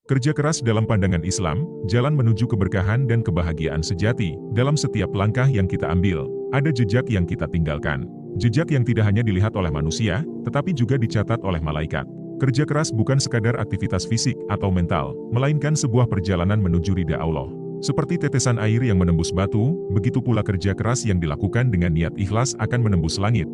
Kerja keras dalam pandangan Islam, jalan menuju keberkahan dan kebahagiaan sejati. Dalam setiap langkah yang kita ambil, ada jejak yang kita tinggalkan. Jejak yang tidak hanya dilihat oleh manusia, tetapi juga dicatat oleh malaikat. Kerja keras bukan sekadar aktivitas fisik atau mental, melainkan sebuah perjalanan menuju ridha Allah. Seperti tetesan air yang menembus batu, begitu pula kerja keras yang dilakukan dengan niat ikhlas akan menembus langit.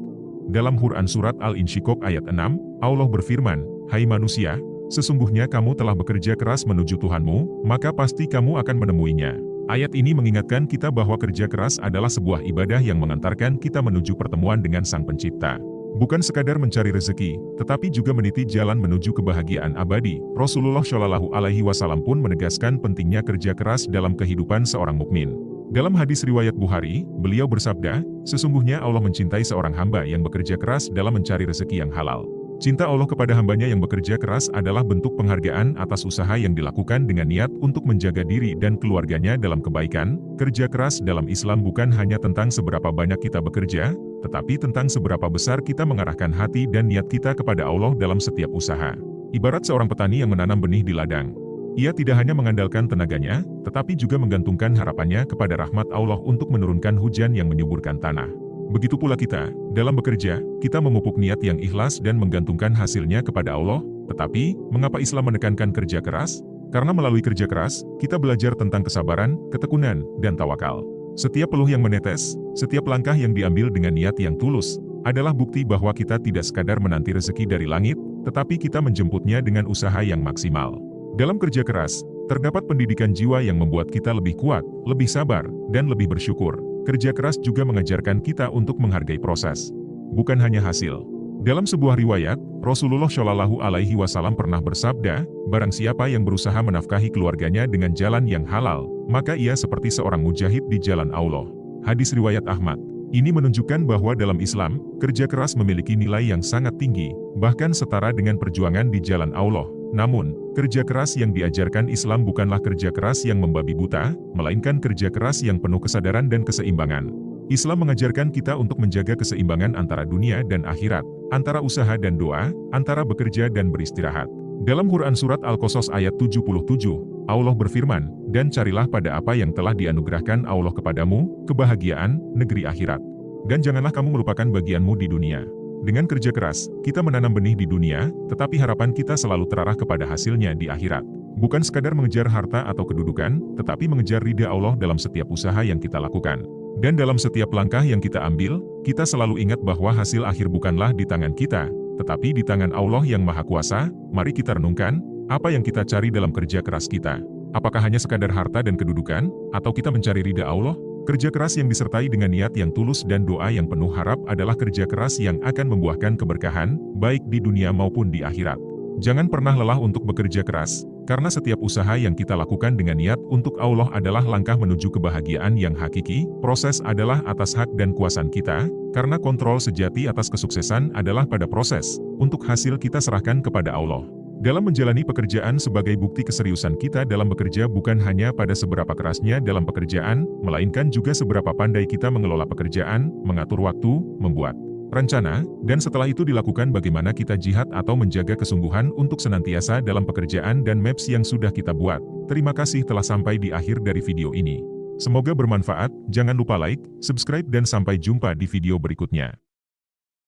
Dalam Quran Surat Al-Insyiqaq ayat 6, Allah berfirman, "Hai manusia, sesungguhnya kamu telah bekerja keras menuju Tuhanmu, maka pasti kamu akan menemuinya." Ayat ini mengingatkan kita bahwa kerja keras adalah sebuah ibadah yang mengantarkan kita menuju pertemuan dengan Sang Pencipta. Bukan sekadar mencari rezeki, tetapi juga meniti jalan menuju kebahagiaan abadi. Rasulullah Shallallahu Alaihi Wasallam pun menegaskan pentingnya kerja keras dalam kehidupan seorang mukmin. Dalam hadis riwayat Bukhari, beliau bersabda, "Sesungguhnya Allah mencintai seorang hamba yang bekerja keras dalam mencari rezeki yang halal." Cinta Allah kepada hambanya yang bekerja keras adalah bentuk penghargaan atas usaha yang dilakukan dengan niat untuk menjaga diri dan keluarganya dalam kebaikan. Kerja keras dalam Islam bukan hanya tentang seberapa banyak kita bekerja, tetapi tentang seberapa besar kita mengarahkan hati dan niat kita kepada Allah dalam setiap usaha. Ibarat seorang petani yang menanam benih di ladang. Ia tidak hanya mengandalkan tenaganya, tetapi juga menggantungkan harapannya kepada rahmat Allah untuk menurunkan hujan yang menyuburkan tanah. Begitu pula kita, dalam bekerja, kita memupuk niat yang ikhlas dan menggantungkan hasilnya kepada Allah. Tetapi, mengapa Islam menekankan kerja keras? Karena melalui kerja keras, kita belajar tentang kesabaran, ketekunan, dan tawakal. Setiap peluh yang menetes, setiap langkah yang diambil dengan niat yang tulus, adalah bukti bahwa kita tidak sekadar menanti rezeki dari langit, tetapi kita menjemputnya dengan usaha yang maksimal. Dalam kerja keras, terdapat pendidikan jiwa yang membuat kita lebih kuat, lebih sabar, dan lebih bersyukur. Kerja keras juga mengajarkan kita untuk menghargai proses, bukan hanya hasil. Dalam sebuah riwayat, Rasulullah Shallallahu Alaihi Wasallam pernah bersabda, "Barang siapa yang berusaha menafkahi keluarganya dengan jalan yang halal, maka ia seperti seorang mujahid di jalan Allah." Hadis riwayat Ahmad. Ini menunjukkan bahwa dalam Islam, kerja keras memiliki nilai yang sangat tinggi, bahkan setara dengan perjuangan di jalan Allah. Namun, kerja keras yang diajarkan Islam bukanlah kerja keras yang membabi buta, melainkan kerja keras yang penuh kesadaran dan keseimbangan. Islam mengajarkan kita untuk menjaga keseimbangan antara dunia dan akhirat, antara usaha dan doa, antara bekerja dan beristirahat. Dalam Quran Surat Al-Qasas ayat 77, Allah berfirman, "Dan carilah pada apa yang telah dianugerahkan Allah kepadamu, kebahagiaan, negeri akhirat. Dan janganlah kamu melupakan bagianmu di dunia." Dengan kerja keras, kita menanam benih di dunia, tetapi harapan kita selalu terarah kepada hasilnya di akhirat. Bukan sekadar mengejar harta atau kedudukan, tetapi mengejar ridha Allah dalam setiap usaha yang kita lakukan. Dan dalam setiap langkah yang kita ambil, kita selalu ingat bahwa hasil akhir bukanlah di tangan kita, tetapi di tangan Allah yang Maha Kuasa. Mari kita renungkan, apa yang kita cari dalam kerja keras kita? Apakah hanya sekadar harta dan kedudukan, atau kita mencari ridha Allah? Kerja keras yang disertai dengan niat yang tulus dan doa yang penuh harap adalah kerja keras yang akan membuahkan keberkahan, baik di dunia maupun di akhirat. Jangan pernah lelah untuk bekerja keras, karena setiap usaha yang kita lakukan dengan niat untuk Allah adalah langkah menuju kebahagiaan yang hakiki. Proses adalah atas hak dan kuasaan kita, karena kontrol sejati atas kesuksesan adalah pada proses. Untuk hasil kita serahkan kepada Allah. Dalam menjalani pekerjaan sebagai bukti keseriusan kita dalam bekerja bukan hanya pada seberapa kerasnya dalam pekerjaan, melainkan juga seberapa pandai kita mengelola pekerjaan, mengatur waktu, membuat rencana, dan setelah itu dilakukan bagaimana kita jihad atau menjaga kesungguhan untuk senantiasa dalam pekerjaan dan maps yang sudah kita buat. Terima kasih telah sampai di akhir dari video ini. Semoga bermanfaat, jangan lupa like, subscribe dan sampai jumpa di video berikutnya.